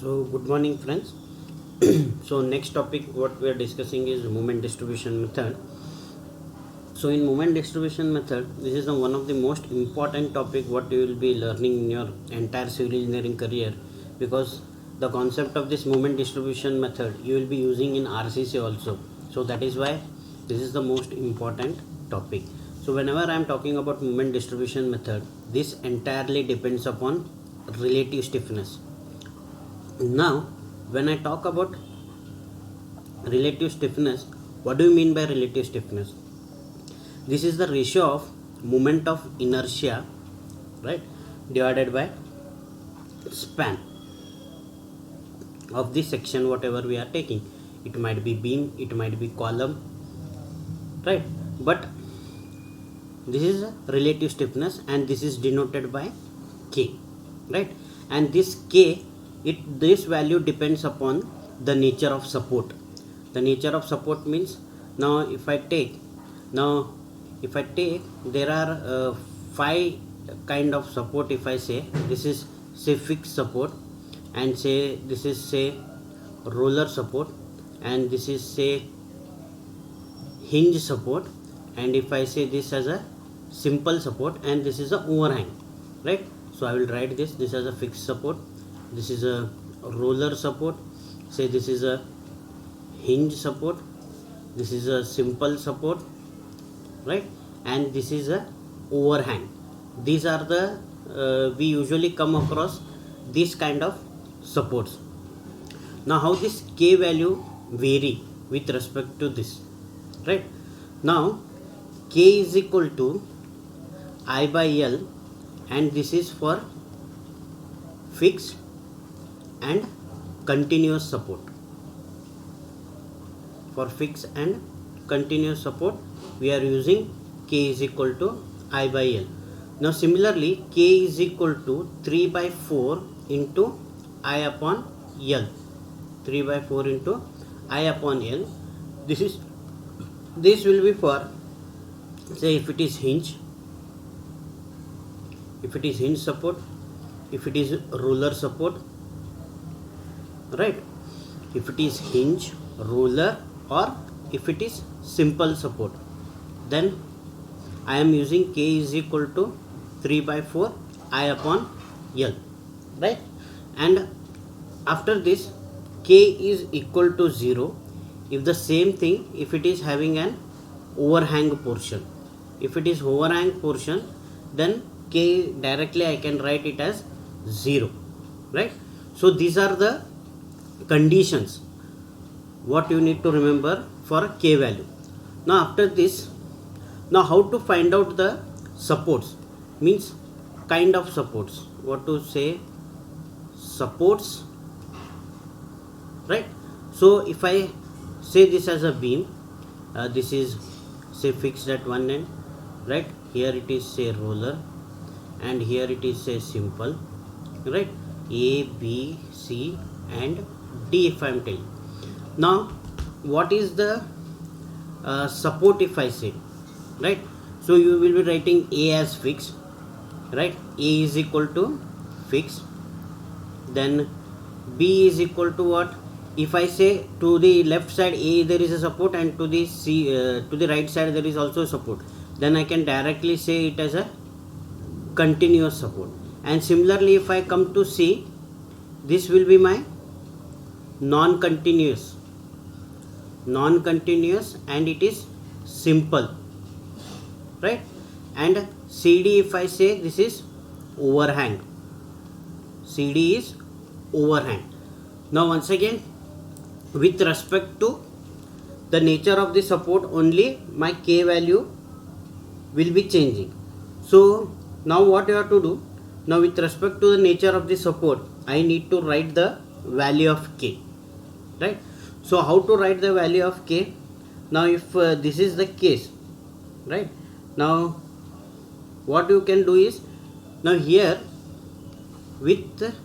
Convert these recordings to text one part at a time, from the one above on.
So good morning friends. So next topic what we are discussing is moment distribution method. So in moment distribution method, this is one of the most important topic what you will be learning in your entire civil engineering career, because the concept of this moment distribution method you will be using in RCC also. So that is why this is the most important topic. So whenever I am talking about moment distribution method, this entirely depends upon relative stiffness. Now, when I talk about relative stiffness, what do you mean by relative stiffness? This is the ratio of moment of inertia, right, divided by span of the section whatever we are taking. It might be beam, it might be column, right? But this is a relative stiffness and this is denoted by K, right? And this K, this value depends upon the nature of support. The nature of support means, now if I take there are five kind of support. If I say this is say fixed support, and say this is say roller support, and this is say hinge support, and if I say this as a simple support, and this is a overhang, right? So I will write this as a fixed support, this is a roller support, say this is a hinge support, this is a simple support, right? And this is a overhang. These are the we usually come across this kind of supports. Now how this K value vary with respect to this, right? Now K is equal to I by L, and this is for fixed and continuous support. For fixed and continuous support we are using K is equal to I by L. Now similarly K is equal to 3 by 4 into I upon L. 3 by 4 into I upon L. This will be for, say, if it is hinge support, if it is roller support, right? If it is hinge, roller, or if it is simple support, then I am using K is equal to 3 by 4 I upon L, right? And after this K is equal to 0 if the same thing, if it is having an overhang portion. If it is overhang portion, then K directly I can write it as 0, right? So these are the conditions what you need to remember for K value. Now after this, now how to find out the supports, means kind of supports, what to say, supports, right? So if I say this as a beam, this is say fixed at one end, right? Here it is say roller, and here it is say simple, right? A, B, C and D if I am telling. Now what is the support if I say, right? So you will be writing A as fixed, right? A is equal to fixed, then B is equal to what? If I say to the left side A there is a support, and to the to the right side there is also a support, then I can directly say it as a continuous support. And similarly if I come to C, this will be my non-continuous, and it is simple, right? And CD if I say this is overhang, CD is overhang. Now once again, with respect to the nature of the support only, my K value will be changing. So now what you have to do, now with respect to the nature of the support, I need to write the value of K, right? So how to write the value of K? Now if this is the case, right? Now what you can do is, now here with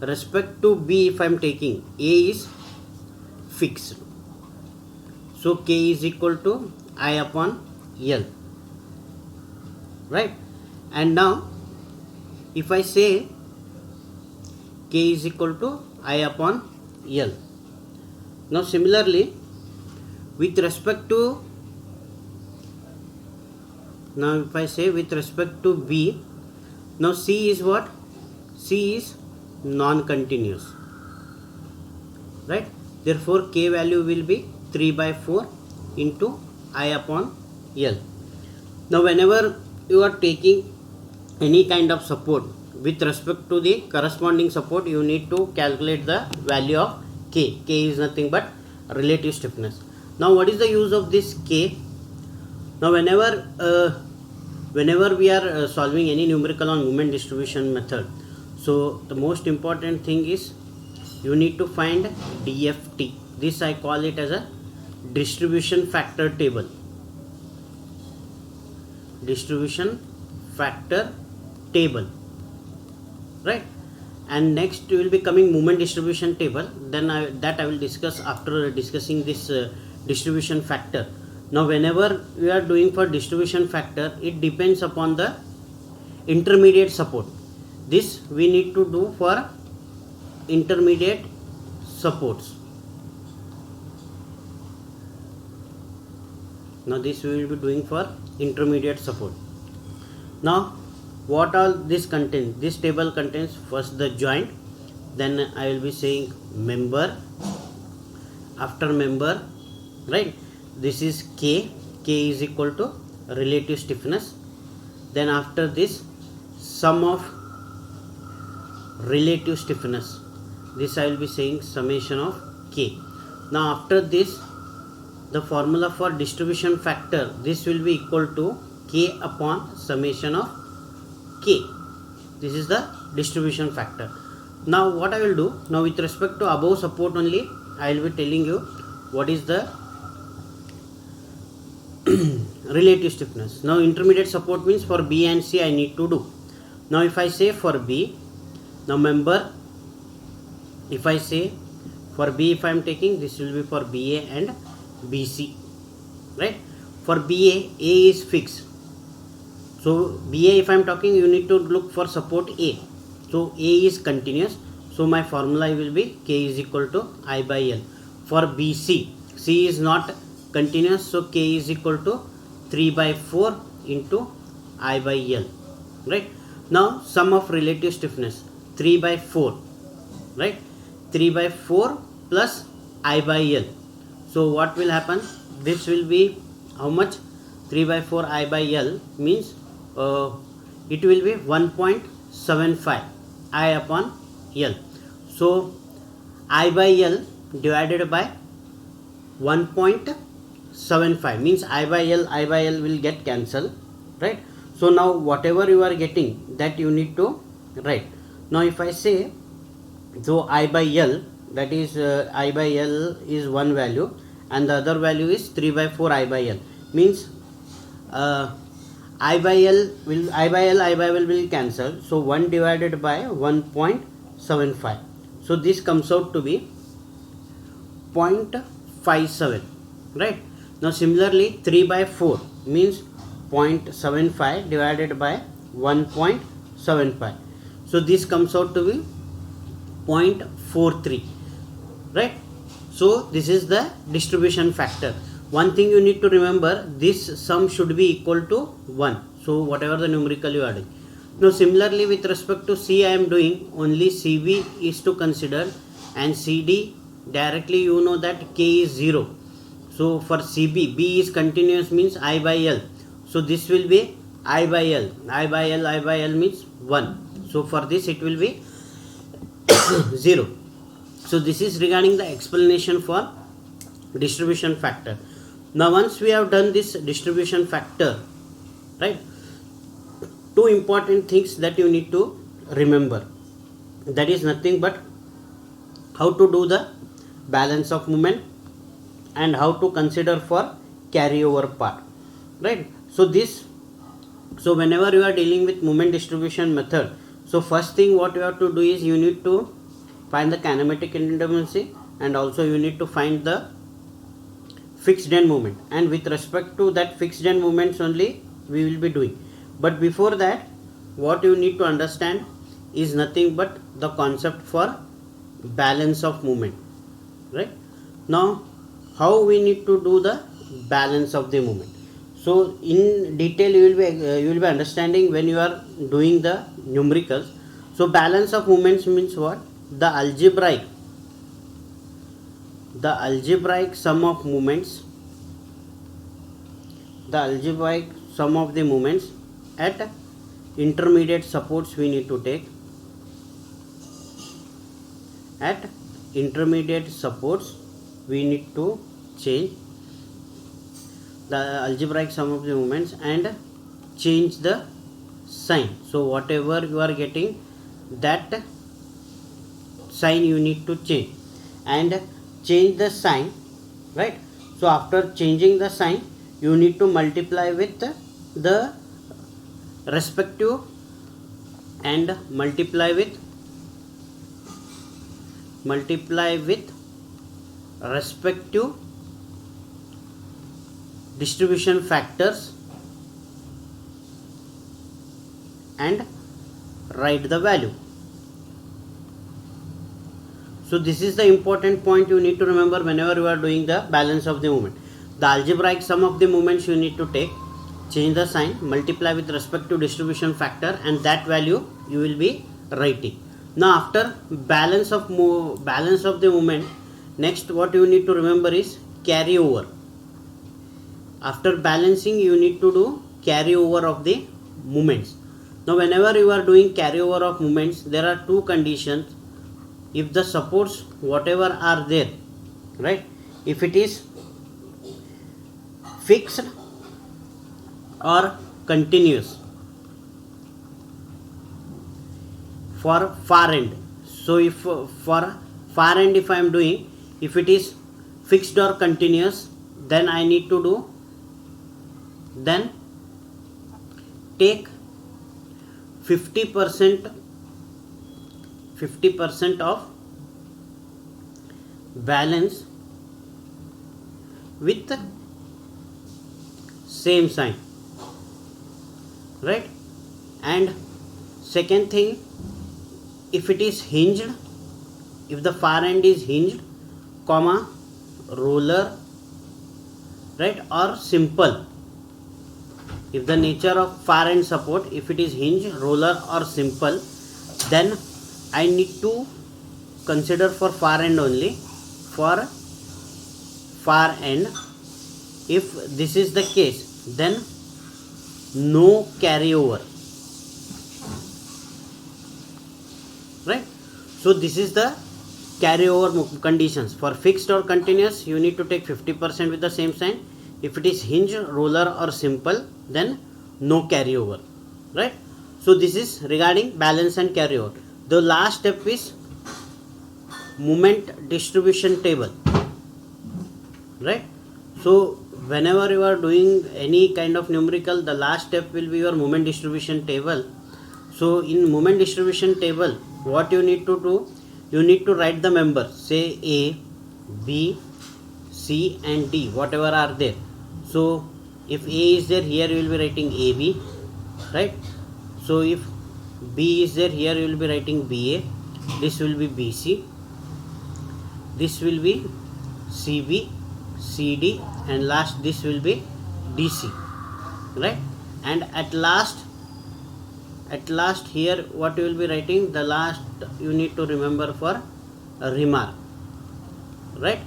respect to B, if I am taking, A is fixed, so K is equal to I upon L, right? And now if I say K is equal to I upon L. Now similarly, with respect to, now if I say with respect to B, now C is what? C is non-continuous, right? Therefore K value will be 3 by 4 into I upon L. Now whenever you are taking any kind of support, with respect to the corresponding support, you need to calculate the value of K. K is nothing but relative stiffness. Now what is the use of this K? Now whenever we are solving any numerical on moment distribution method, so the most important thing is you need to find DFT. This I call it as a distribution factor table. Distribution factor table, right? And next will be coming moment distribution table. Then I will discuss after discussing this distribution factor. Now whenever we are doing for distribution factor, it depends upon the intermediate support. This we need to do for intermediate supports. Now this we will be doing for intermediate support. Now what all this contains? This table contains first the joint, then I will be saying member, after member, right? This is K. K is equal to relative stiffness. Then after this, sum of relative stiffness. This I will be saying summation of K. Now after this, the formula for distribution factor, this will be equal to K upon summation of K. This is the distribution factor. Now what I will do, now with respect to above support only, I will be telling you what is the relative stiffness. Now intermediate support means for B and C I need to do. Now if I say for B, now member, if I say for B, if I am taking, this will be for BA and BC, right? For BA, A is fixed. So BA, if I am talking, you need to look for support A. So A is continuous. So my formula will be K is equal to I by L. For BC, C is not continuous, so K is equal to 3 by 4 into I by L, right? Now sum of relative stiffness, 3 by 4, right? 3 by 4 plus I by L. So what will happen? This will be how much? 3 by 4 I by L means it will be 1.75 I upon L. So I by L divided by 1.75 means I by L will get cancelled, right? So now whatever you are getting, that you need to write. Now if I say, so I by L, that is I by L is one value and the other value is 3 by 4 I by L, means I by L will cancel. So 1 divided by 1.75. So this comes out to be 0.57, right? Now similarly 3 by 4 means 0.75 divided by 1.75. So this comes out to be 0.43, right? So this is the distribution factor. One thing you need to remember, this sum should be equal to 1. So whatever the numerical you are doing. Now similarly with respect to C, I am doing only CB is to consider, and CD directly you know that K is 0. So for CB, B is continuous means I by L. So this will be I by L. I by L means 1. So for this it will be 0. So this is regarding the explanation for distribution factor. Now once we have done this distribution factor, right, two important things that you need to remember. That is nothing but how to do the balance of moment and how to consider for carryover part, right? So whenever you are dealing with moment distribution method, so first thing what you have to do is you need to find the kinematic indeterminacy and also you need to find the fixed end moment, and with respect to that fixed end moments only we will be doing. But before that, what you need to understand is nothing but the concept for balance of movement, right? Now how we need to do the balance of the movement? So in detail you will be understanding when you are doing the numericals. So balance of movements means what? The algebraic sum of movements, the algebraic sum of the movements at intermediate supports we need to take. At intermediate supports we need to change the algebraic sum of the movements and change the sign. So whatever you are getting, that sign you need to change and change the sign, right? So after changing the sign you need to multiply with the respective and multiply with respective distribution factors and write the value. So this is the important point you need to remember whenever you are doing the balance of the movement. The algebraic sum of the movements you need to take, change the sign, multiply with respect to distribution factor, and that value you will be writing. Now after balance of the movement, next what you need to remember is carry over. After balancing you need to do carry over of the movements. Now whenever you are doing carry over of movements, there are two conditions. If the supports whatever are there, right, if it is fixed or continuous for far end. So if for far end if I am doing, if it is fixed or continuous, then I need to do, then take 50% of balance with same sign, right? And second thing, if it is hinged, if the far end is hinged, comma, roller, right, or simple. If the nature of far end support, if it is hinge, roller or simple, then I need to consider for far end only. For far end, if this is the case, then no carryover, right? So this is the carryover conditions. For fixed or continuous you need to take 50% with the same sign. If it is hinge, roller or simple, then no carryover, right? So this is regarding balance and carryover. The last step is moment distribution table, right? So whenever you are doing any kind of numerical, the last step will be your moment distribution table. So in moment distribution table, what you need to do, you need to write the members, say A, B, C and D, whatever are there. So if A is there, here you will be writing AB, right? So if B is there, here you will be writing BA, this will be BC, this will be CB, CD, and last this will be DC, right? And at last here what you will be writing, the last you need to remember for a remark, right?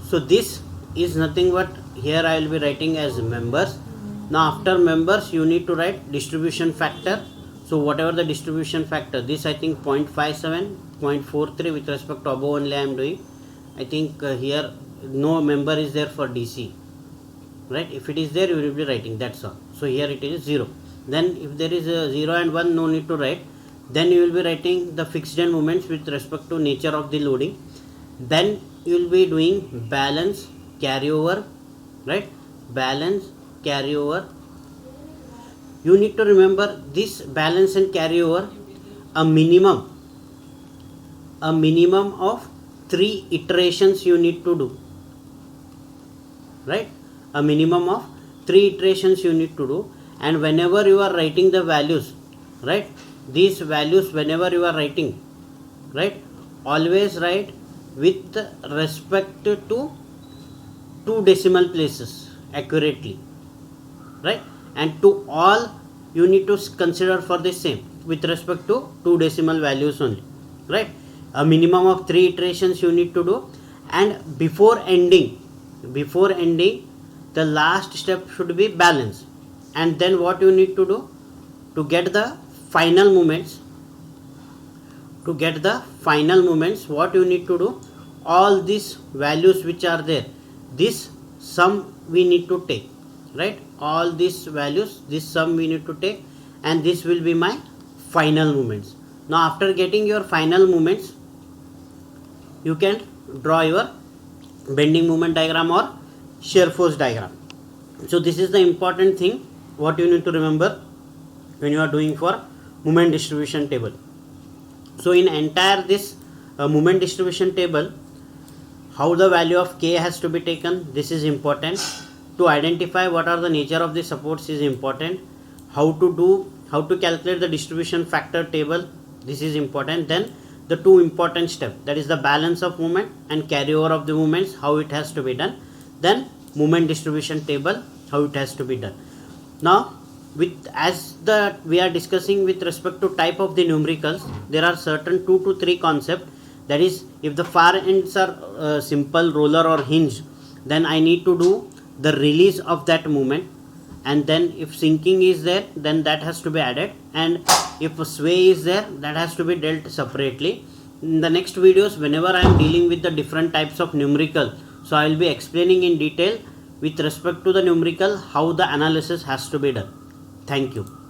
So this is nothing but here I will be writing as members. Now after members you need to write distribution factor. So whatever the distribution factor, this I think 0.57, 0.43 with respect to above only I am doing. I think here no member is there for DC, right? If it is there you will be writing, that's all. So here it is 0. Then if there is a 0 and 1, no need to write. Then you will be writing the fixed end moments with respect to nature of the loading. Then you will be doing balance, carryover, right? Balance, carryover. You need to remember this balance and carryover, a minimum of 3 iterations you need to do, right? A minimum of 3 iterations you need to do. And whenever you are writing the values, right, these values whenever you are writing, right? Always write with respect to two decimal places accurately, right? And to all you need to consider for the same with respect to two decimal values only, right? A minimum of 3 iterations you need to do, and before ending the last step should be balance. And then what you need to do to get the final moments, what you need to do, all these values which are there, this sum we need to take, right? All these values, this sum we need to take, and this will be my final moments. Now after getting your final moments, you can draw your bending moment diagram or shear force diagram. So this is the important thing what you need to remember when you are doing for moment distribution table. So in entire this moment distribution table, how the value of K has to be taken, this is important. To identify what are the nature of the supports is important. How to calculate the distribution factor table, this is important. Then the two important steps, that is the balance of moment and carryover of the moments, how it has to be done. Then moment distribution table, how it has to be done. Now we are discussing with respect to type of the numericals, there are certain 2 to 3 concepts. That is, if the far ends are simple, roller or hinge, then I need to do the release of that movement. And then if sinking is there, then that has to be added, and if a sway is there, that has to be dealt separately. In the next videos, whenever I am dealing with the different types of numerical, so I will be explaining in detail with respect to the numerical how the analysis has to be done. Thank you.